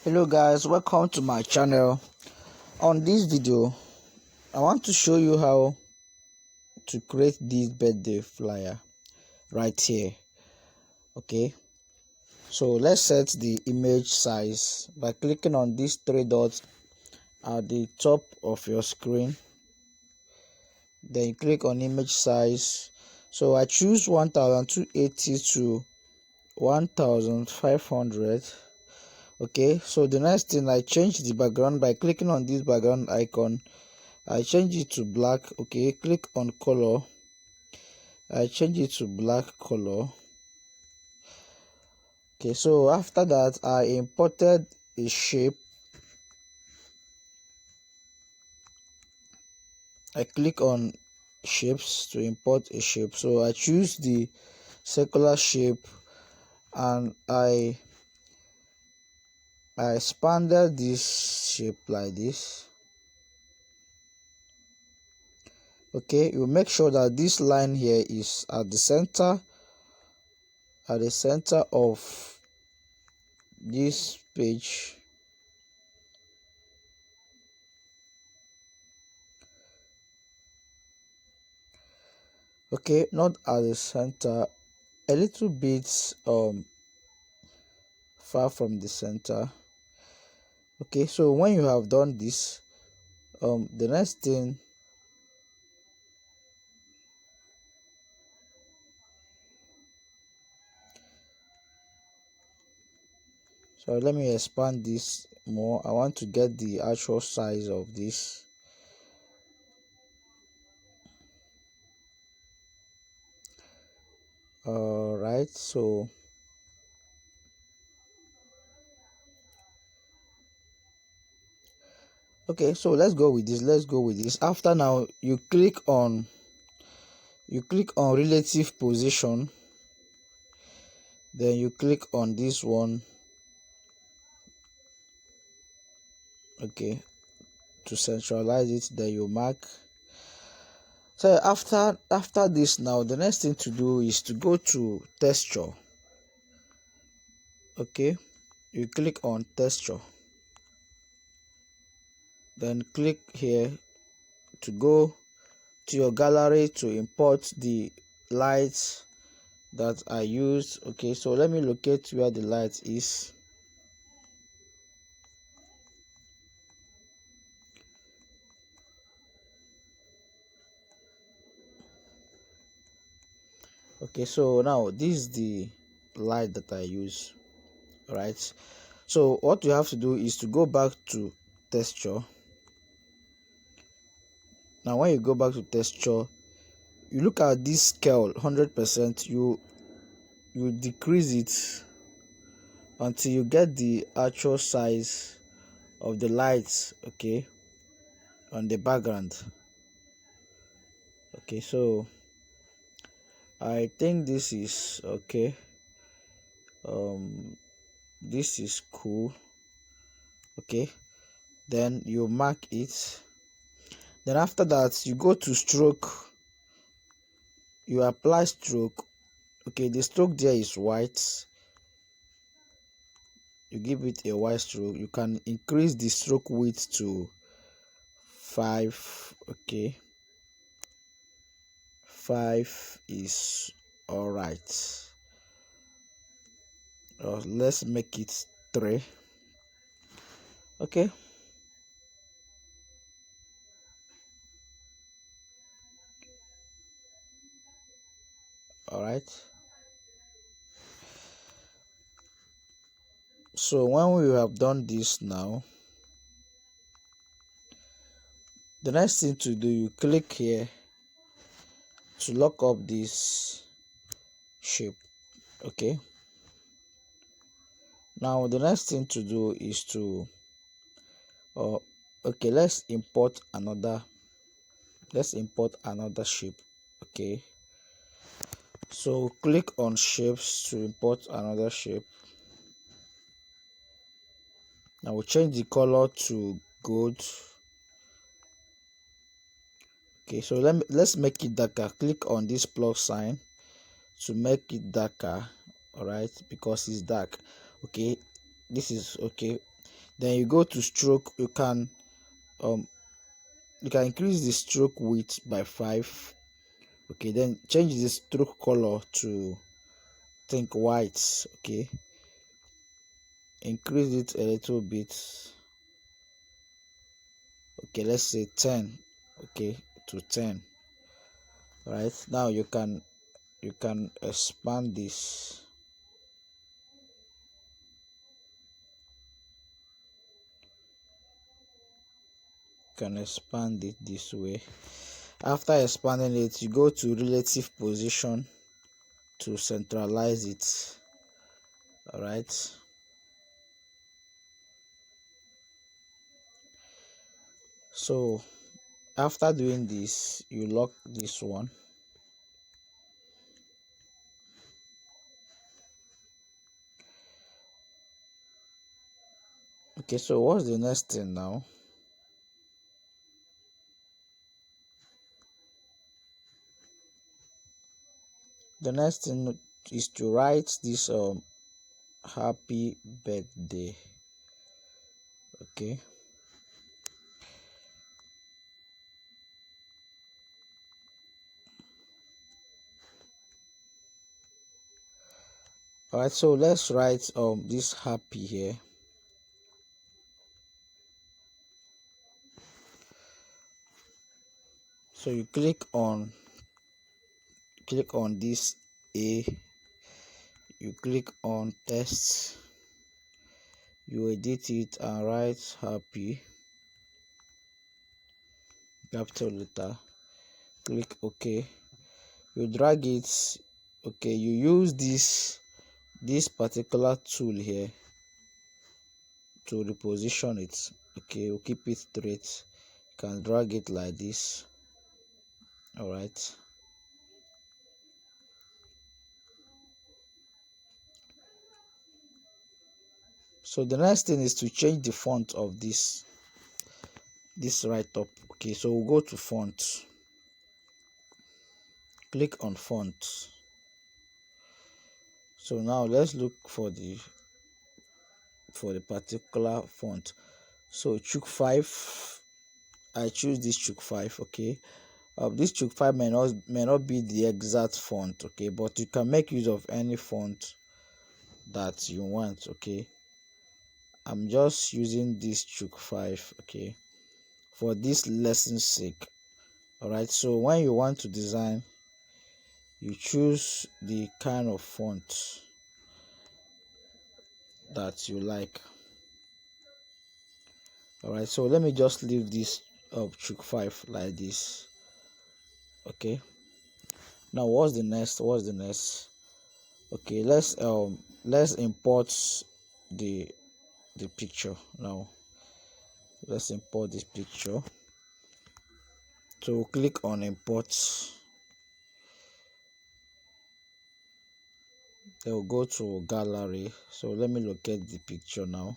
Hello guys, welcome to my channel. On this video I want to show you how to create this birthday flyer right here. Okay, so let's set the image size by clicking on these three dots at the top of your screen. Then you click on image size. So I choose 1280 to 1500. Okay, so the next thing, I change the background by clicking on this background icon. I change it to black. Okay, click on color. I change it to black color. Okay, so after that I imported a shape. I click on shapes to import a shape. So I choose the circular shape and I expanded this shape like this. Okay, you make sure that this line here is at the center of this page. Okay, not at the center, a little bit far from the center. Okay, so when you have done this, the next thing, so let me expand this more. I want to get the actual size of this. All right, so okay, so let's go with this. After now, you click on relative position. Then you click on this one. Okay, to centralize it. Then you mark. So after this, now the next thing to do is to go to texture. Okay, you click on texture, then click here to go to your gallery to import the lights that I used. Okay, so let me locate where the light is. Okay, so now this is the light that I use. Right, so what you have to do is to go back to texture. Now when you go back to texture, you look at this scale 100%. You decrease it until you get the actual size of the lights, okay, on the background. Okay, so I think this is okay. This is cool. Okay, then you mark it. Then after that, you go to stroke. You apply stroke. Okay, the stroke there is white. You give it a white stroke. You can increase the stroke width to 5. Okay, 5 is all right. Let's make it 3. Okay, all right. So when we have done this, now the next thing to do, you click here to lock up this shape. Okay, now the next thing to do is to okay, let's import another shape. Okay, so click on shapes to import another shape. Now we'll change the color to gold. Okay, so let's make it darker. Click on this plus sign to make it darker. All right, because it's dark. Okay, this is okay. Then you go to stroke. You can increase the stroke width by 5. Okay, then change the stroke color to think white. Okay, increase it a little bit. Okay, let's say 10. Okay, to 10. Right now you can expand this. You can expand it this way. After expanding it, you go to relative position to centralize it. All right, so after doing this, you lock this one. Okay, so what's the next thing now? The next thing is to write this happy birthday. Okay, all right, so let's write this happy here. So you click on this A, you click on text, you edit it and write happy, capital letter, click OK, you drag it. Okay, you use this particular tool here to reposition it. Okay, you keep it straight, you can drag it like this. All right, so the next thing is to change the font of this right up. Okay, so we'll go to font, click on font. So now let's look for the particular font. So Chook 5, I choose this Chook 5. Okay, this Chook 5 may not be the exact font. Okay, but you can make use of any font that you want. Okay, I'm just using this Chook 5. Okay, for this lesson's sake. All right, so when you want to design, you choose the kind of font that you like. All right, so let me just leave this Chook 5 like this. Okay, now what's the next? Okay, let's import the picture. Now let's import this picture. So click on import, they'll go to gallery. So let me locate the picture now.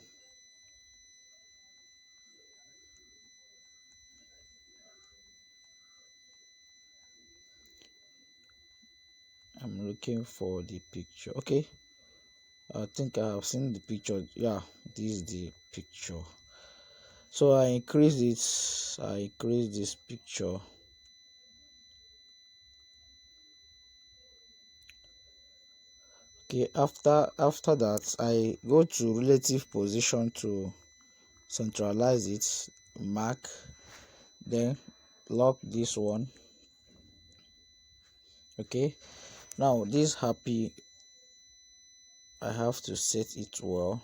I'm looking for the picture. Okay, I think I have seen the picture. Yeah, this is the picture. So I increase this picture. Okay, after that, I go to relative position to centralize it, mark, then lock this one. Okay, now this happy, I have to set it well.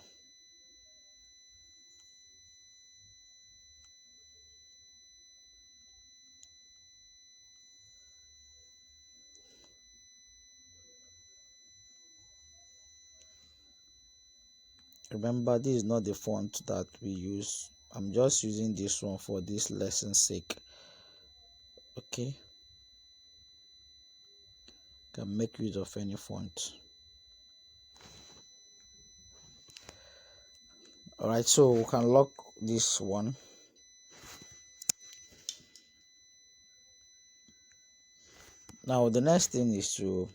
Remember, this is not the font that we use. I'm just using this one for this lesson's sake. Okay, can make use of any font. All right, so we can lock this one. Now the next thing is to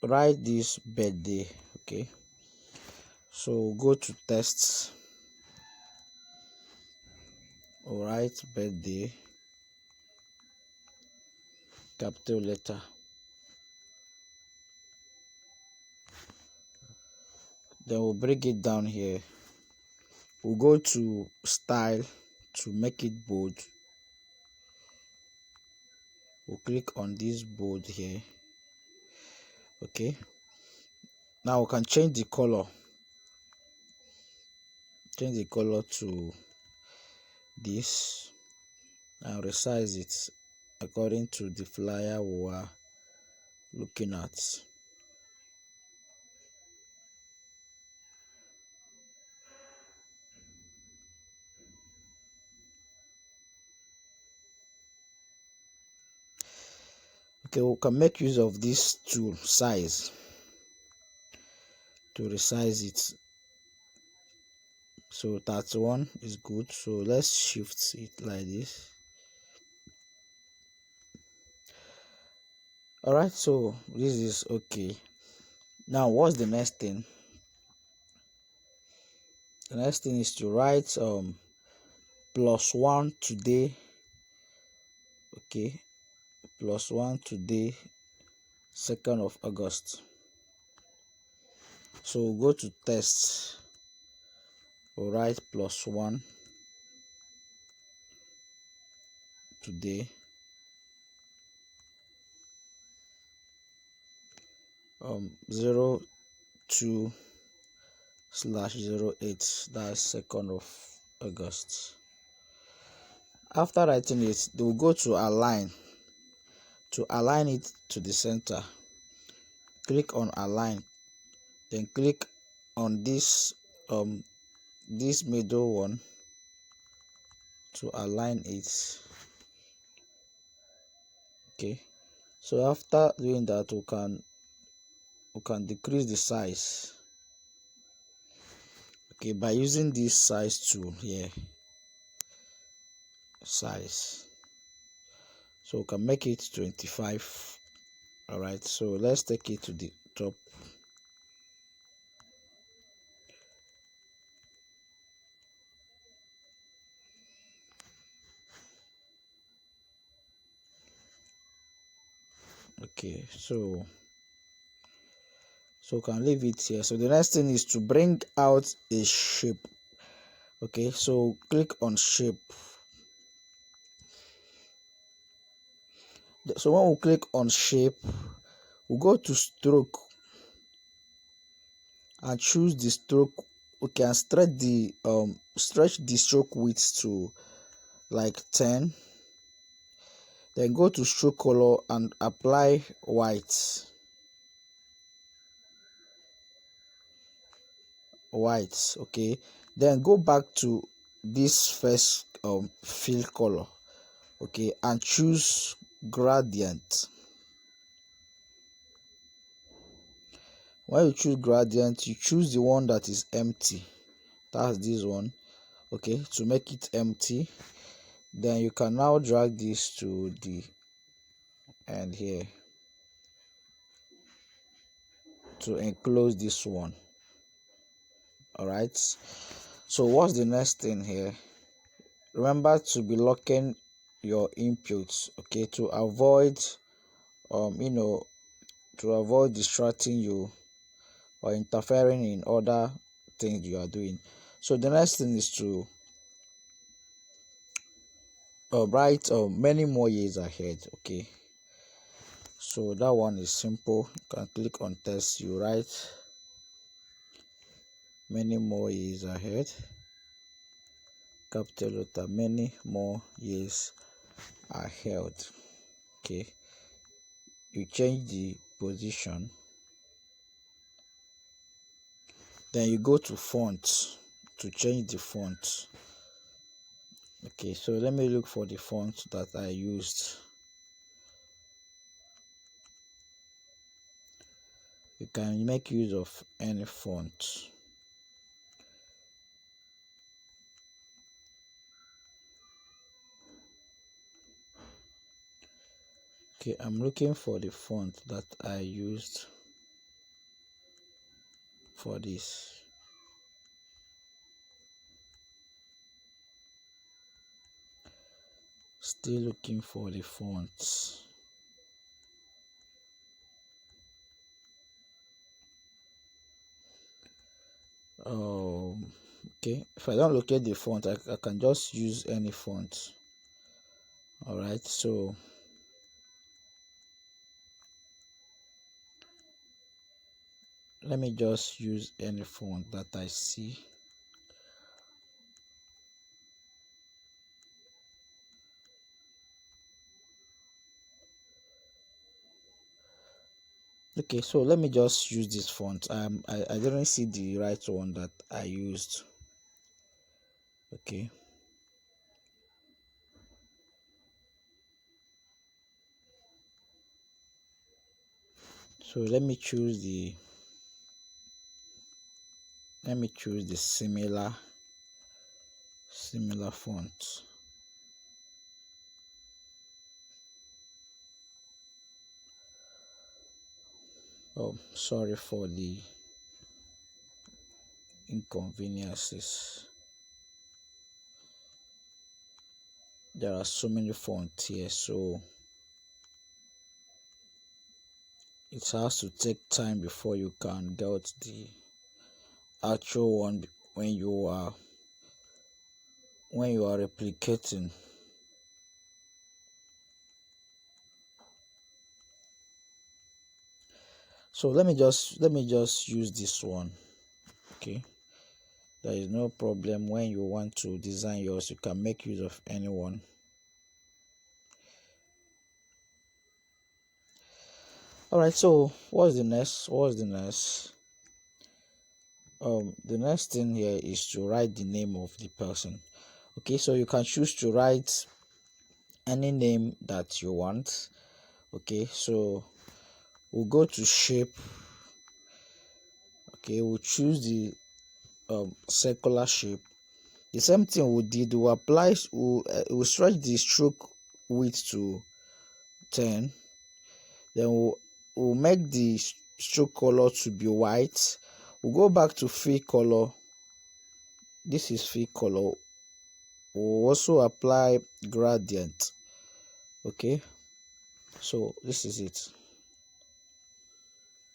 write this birthday. Okay, So go to text, all right, birthday, capital letter. Then we'll bring it down here. We'll go to style to make it bold. We'll click on this bold here. Okay, now we can change the color to this and resize it according to the flyer we are looking at. Okay, we can make use of this tool size to resize it. So 31 is good, so let's shift it like this. All right, so this is okay. Now what's the next thing? The next thing is to write +1 today. Okay, +1 today, 2nd of August. So we'll go to text, we'll write +1 today, 02/08, that's 2nd of August. After writing it, we'll go to align. To align it to the center, click on align, then click on this middle one to align it. Okay, so after doing that, we can decrease the size, okay, by using this size tool here, size. So we can make it 25. All right, so let's take it to the top. Okay, so we can leave it here. So the next thing is to bring out a shape. Okay, so click on shape. So when we click on shape, we'll go to stroke and choose the stroke. We can stretch the stroke width to like 10. Then go to stroke color and apply white. Okay, then go back to this first fill color, okay, and choose gradient. When you choose gradient, you choose the one that is empty, that's this one, okay, to make it empty. Then you can now drag this to the end here to enclose this one. All right, so what's the next thing here? Remember to be locking your inputs, okay, to avoid to avoid distracting you or interfering in other things you are doing. So the next thing is to write many more years ahead. Okay, so that one is simple. You can click on text, you write many more years ahead, capital letter, many more years ahead. Okay, you change the position, then you go to font to change the font. Okay, so let me look for the font that I used. You can make use of any font. Okay, I'm looking for the font that I used for this. Still looking for the font. Okay, if I don't locate the font, I can just use any font. All right, so let me just use any font that I see. Okay, so let me just use this font. I didn't see the right one that I used. Okay, so let me choose the similar font. Oh, sorry for the inconveniences. There are so many fonts here, so it has to take time before you can get the actual one when you are replicating. So let me just use this one. Okay, there is no problem. When you want to design yours, you can make use of anyone. All right, so what's the next? The next thing here is to write the name of the person. Okay, so you can choose to write any name that you want. Okay, so we'll go to shape. Okay, we'll choose the circular shape. The same thing we did, we'll stretch the stroke width to 10. Then we'll make the stroke color to be white. We'll go back to fill color. This is fill color. We'll also apply gradient. Okay, so this is it.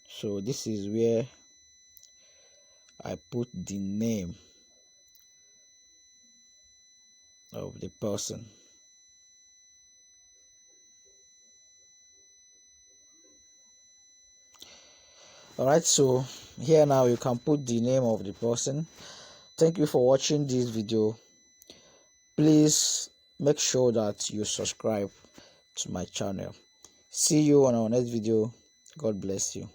So this is where I put the name of the person. All right, so here now you can put the name of the person. Thank you for watching this video. Please make sure that you subscribe to my channel. See you on our next video. God bless you.